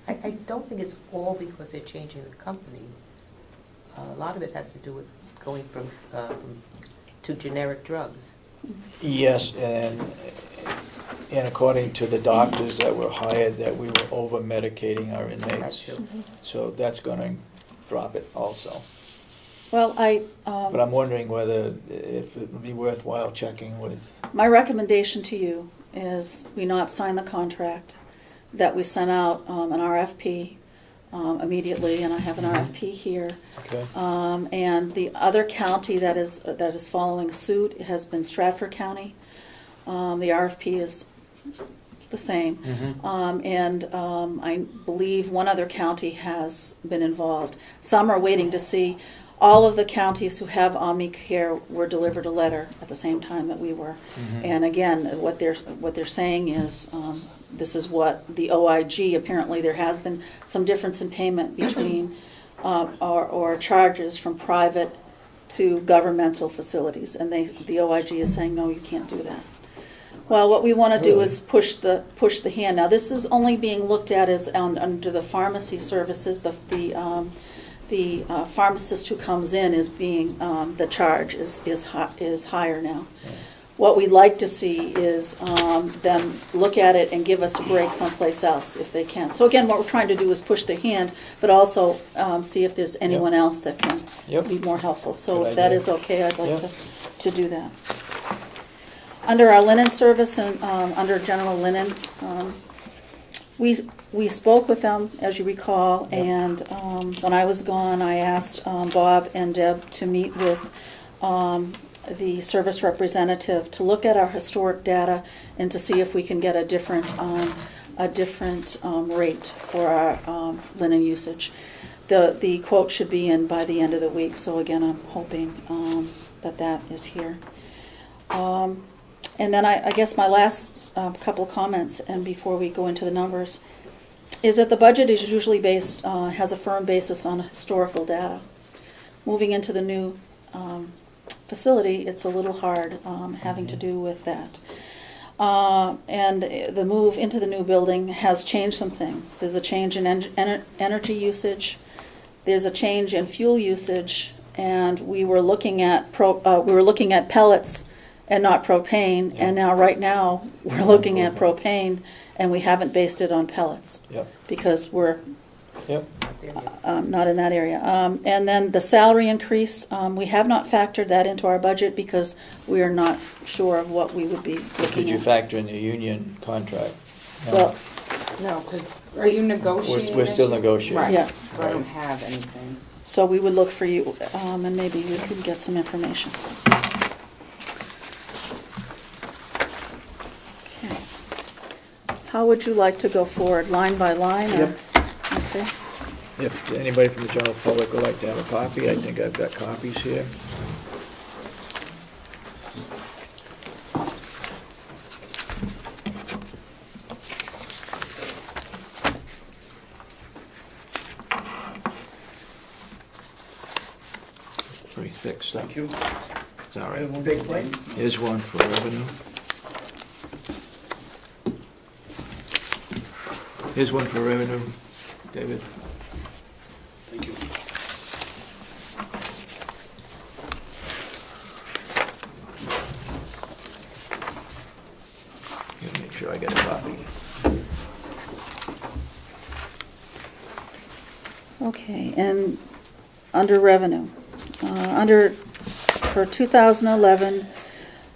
I don't think it's all because they're changing the company. A lot of it has to do with going to generic drugs. Yes, and according to the doctors that were hired, that we were over-medicating our That's inmates. true. So that's gonna drop it also. Well, But I'm wondering whether, if it would be worthwhile checking with, my recommendation to you is we not sign the contract, that we send out an RFP immediately, and I have an RFP here. okay? And the other county that is following suit has been Stratford County. The RFP is the same. And I believe one other county has been involved. Some are waiting to see. All of the counties who have Omnicare were delivered a letter at the same time that we were. And again, what they're saying is, this is what the OIG, apparently there has been some difference in payment between or charges from private to governmental facilities, and the OIG is saying, no, you can't do that. Well, what we want to do is push the hand. Now, this is only being looked at as under the pharmacy services. The pharmacist who comes in is being the charge is higher now. What we'd like to see is them look at it and give us a break someplace else if they can. So again, what we're trying to do is push their hand, but also see if there's anyone else that can be more helpful. So Good if that idea. is okay, I'd like to do that. Under our linen service and under general linen, we spoke with them, as you recall, and when I was gone, I asked Bob and Deb to meet with the service representative to look at our historic data and to see if we can get a different rate for our linen usage. The quote should be in by the end of the week, so again, I'm hoping that is here. And then I guess my last couple of comments, and before we go into the numbers, is that the budget is usually based, has a firm basis on historical data. Moving into the new facility, it's a little hard having to do with that. And the move into the new building has changed some things. There's a change in energy usage. There's a change in fuel usage, and we were looking at pellets and not propane, and now right now we're looking at propane, and we haven't based it on pellets because we're not in that area. And then the salary increase, we have not factored that into our budget because we are not sure of what we would be looking at. Did you factor in the union contract? No. Well, No, because are you negotiating? We're still this? negotiating. Right, Yeah. so I don't have anything. so we would look for you, and maybe you can get some information. Okay. How would you like to go forward, line by line? Or? Yep. Okay. If anybody from the general public would like to have a copy, I think I've got copies here. Pretty thick stuff. Thank you. It's all right. Big place. Here's one for revenue. Here's one for revenue, David. Thank you. Gotta make sure I get a copy. Okay, and under revenue, for 2011,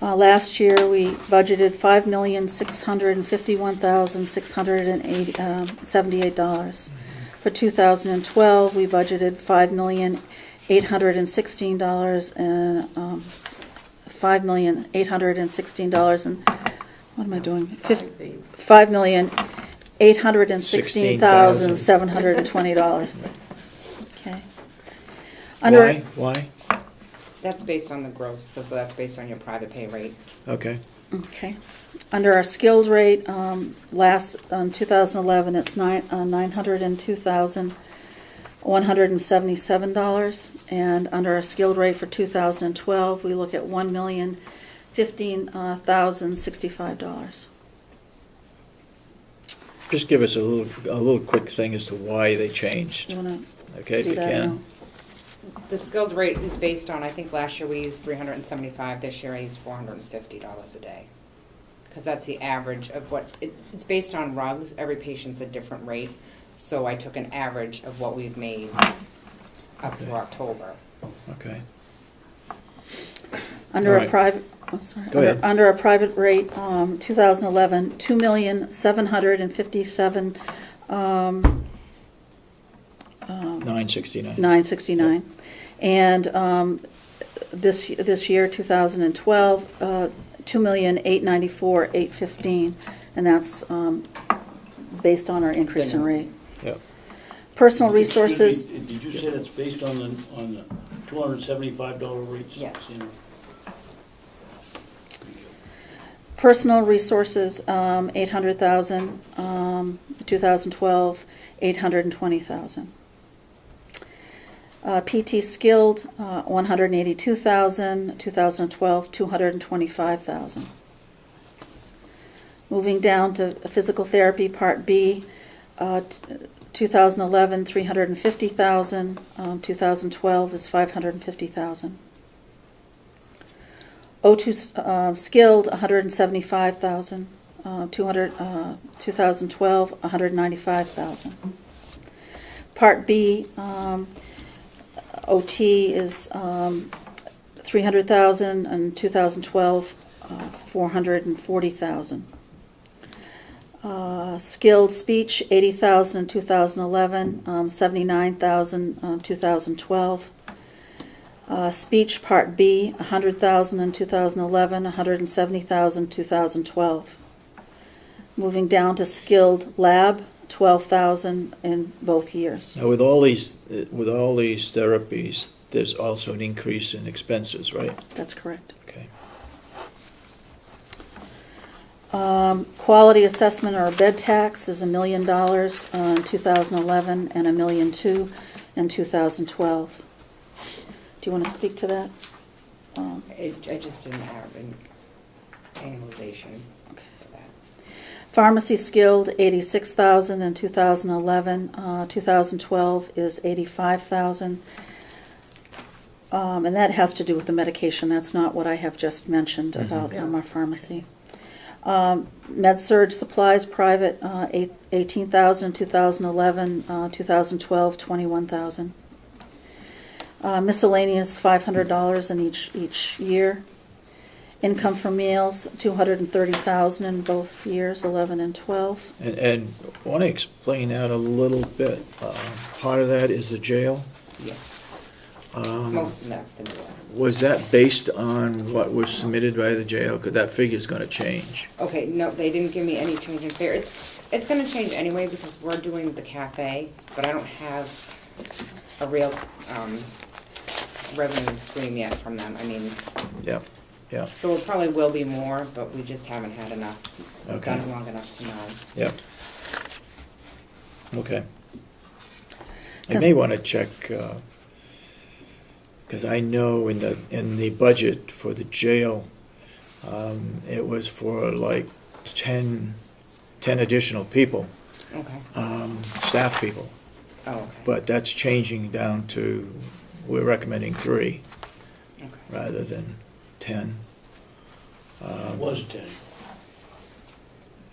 last year we budgeted $5,651,678. For 2012, we budgeted $5,816 and $5,816 and what am I doing? $5,816,720. Okay. Why? That's based on the gross, so that's based on your private pay rate. Okay. Okay. Under our skilled rate, 2011, it's $902,177, and under our skilled rate for 2012, we look at $1,015,065. just give us a little quick thing as to why they changed, You wanna okay, if do you that now? can. The skilled rate is based on, I think last year we used 375, this year I used $450 a day. Because that's the average of what, it's based on rugs, every patient's a different rate. So I took an average of what we've made up through October. Okay. Under All a right. private, I'm sorry. Go ahead. Under a private rate, 2011, $2,757,969. 969. And this year, 2012, $2,894,815, and that's based on our increase in rate. Yep. Personal Excuse resources, me, did you say that's based on the $275 rates? Yes. You know? personal resources, 800,000, 2012, 820,000. PT skilled, 182,000, 2012, 225,000. Moving down to physical therapy, Part B, 2011, 350,000, 2012 is 550,000. O2 skilled, 175,000, 2012, 195,000. Part B, OT is 300,000, and 2012, 440,000. Skilled speech, 80,000 in 2011, 79,000 2012. Speech Part B, 100,000 in 2011, 170,000 2012. Moving down to skilled lab, 12,000 in both years. Now, with all these therapies, there's also an increase in expenses, right? That's correct. Okay. Quality assessment or bed tax is $1 million in 2011 and $1.2 million in 2012. Do you want to speak to that? I just didn't have an annualization Okay. for that. Pharmacy skilled, 86,000 in 2011. 2012 is 85,000. And that has to do with the medication. That's not what I have just mentioned about our pharmacy. Med-surg supplies, private, 18,000 in 2011. 2012, 21,000. Miscellaneous, $500 in each year. Income from meals, $230,000 in both years, 11 and 12. And I want to explain that a little bit. Part of that is the jail. Yes. Most of that's the new one. Was that based on what was submitted by the jail? Because that figure's going to change. Okay, no, they didn't give me any change in fare. It's going to change anyway because we're doing the cafe, but I don't have a real revenue stream yet from them. I mean, Yeah, yeah, so it probably will be more, but we just haven't had enough, Okay. done it long enough to know. yeah. Okay. I may want to check, because I know in the budget for the jail, it was for like 10 additional people, Okay. staff people. Oh, okay. But that's changing down to, we're recommending 3 Okay. rather than 10. It was 10.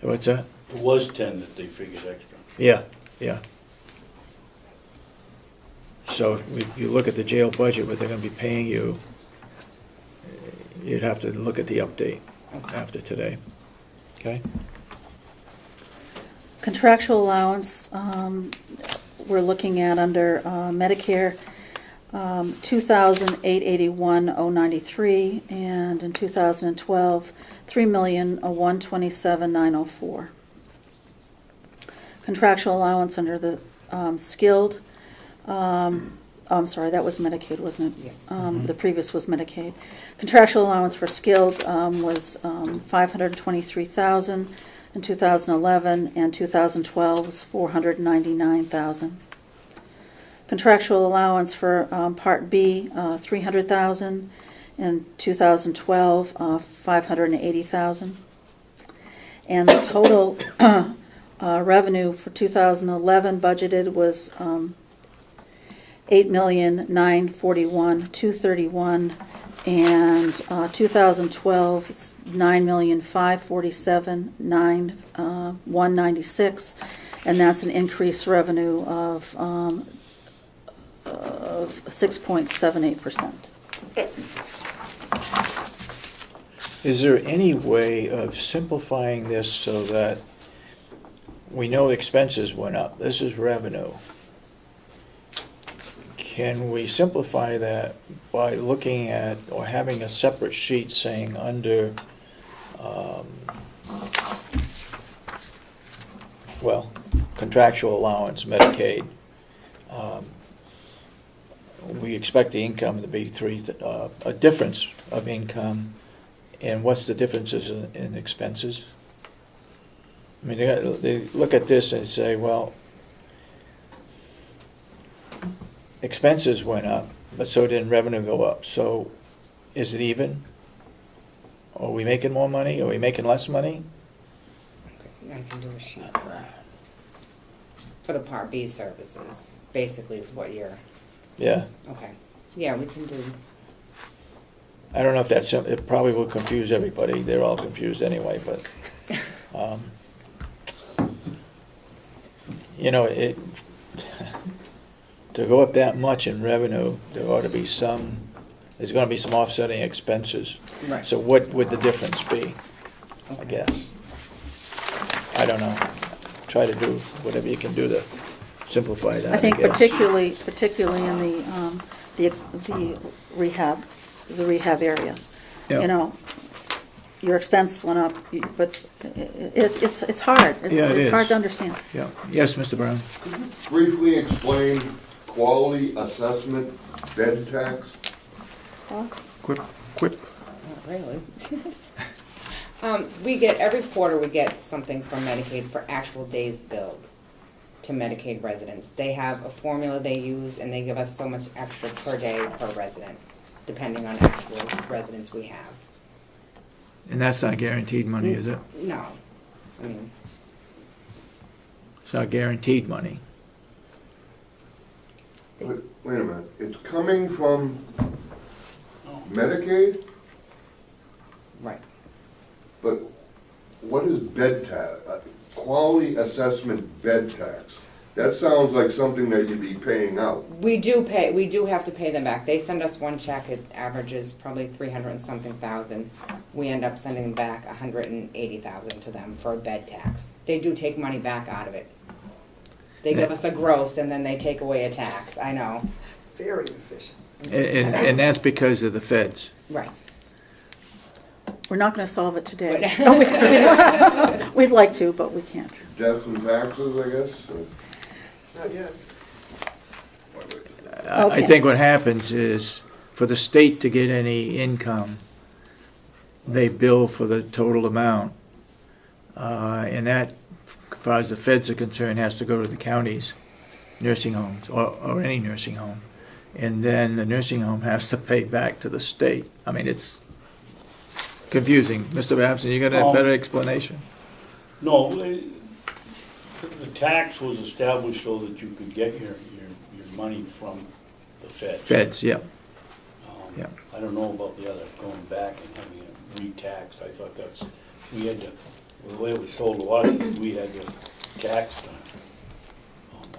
What's that? It was 10 that they figured extra. Yeah, yeah. So if you look at the jail budget, what they're gonna be paying you, you'd have to look at the update Okay. after today. Okay? Contractual allowance, we're looking at under Medicare, 2,881,093, and in 2012, 3,127,904. Contractual allowance under the skilled, I'm sorry, that was Medicaid, wasn't it? Yeah. The previous was Medicaid. Contractual allowance for skilled was 523,000 in 2011, and 2012 was 499,000. Contractual allowance for Part B, 300,000 in 2012, 580,000. And the total revenue for 2011 budgeted was 8,941,231, and 2012 it's 9,547,196, and that's an increased revenue of 6.78%. Is there any way of simplifying this so that we know expenses went up? This is revenue. Can we simplify that by looking at or having a separate sheet saying under, well, contractual allowance, Medicaid, we expect the income to be a difference of income, and what's the differences in expenses? I mean, they look at this and say, well, expenses went up, but so didn't revenue go up. So is it even? Are we making more money? Are we making less money? I can do a sheet for the Part B services, basically is what you're, Yeah. okay. Yeah, we can do, I don't know if that's, it probably will confuse everybody. They're all confused anyway, but, you know, to go up that much in revenue, there ought to be there's gonna be some offsetting expenses. right. So what would the difference be, I Okay. guess? I don't know. Try to do whatever you can do to simplify that, I think guess. particularly in the rehab area. Yeah. You know, your expense went up, but it's hard. Yeah, it It's hard is. to understand. Yeah. Yes, Mr. Brown? Briefly explain quality assessment bed tax. Quip. Not really. We get, every quarter we get something from Medicaid for actual days billed to Medicaid residents. They have a formula they use, and they give us so much extra per day per resident, depending on actual residents we have. And that's not guaranteed money, is it? No, I mean, It's not guaranteed money. Wait a minute, it's coming from Medicaid, right. but what is bed tax? Quality assessment bed tax? That sounds like something that you'd be paying out. We do have to pay them back. They send us one check, it averages probably 300 and something thousand. We end up sending back 180,000 to them for a bed tax. They do take money back out of it. They give us a gross and then they take away a tax, I know. Very efficient. And that's because of the feds. Right. We're not going to solve it today. Right. We'd like to, but we can't. Death and taxes, I guess? Not yet. I Okay. think what happens is, for the state to get any income, they bill for the total amount. And that, as far as the feds are concerned, has to go to the counties, nursing homes, or any nursing home. And then the nursing home has to pay back to the state. I mean, it's confusing. Mr. Babson, you got a better explanation? No, the tax was established so that you could get your money from the feds. Feds, yeah. Yeah. I don't know about the other, going back and having it re-taxed. I thought we had to, the way it was sold to us, is we had to tax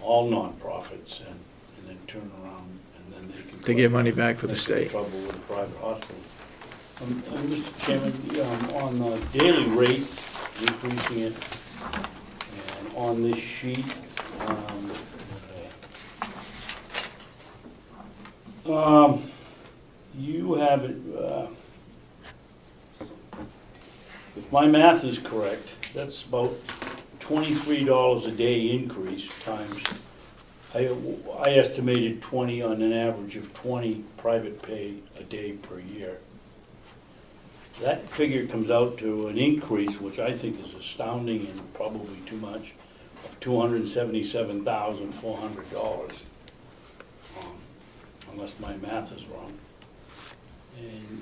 all nonprofits and then turn around and then they can. To get money back for the make state. Trouble with the private hospitals. Mr. Chairman, on the daily rate, increasing it, and on this sheet, you have it, if my math is correct, that's about $23 a day increase times, I estimated 20 on an average of 20 private pay a day per year. That figure comes out to an increase, which I think is astounding and probably too much, of $277,400, unless my math is wrong.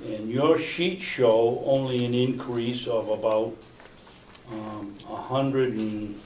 And your sheets show only an increase of about 100 and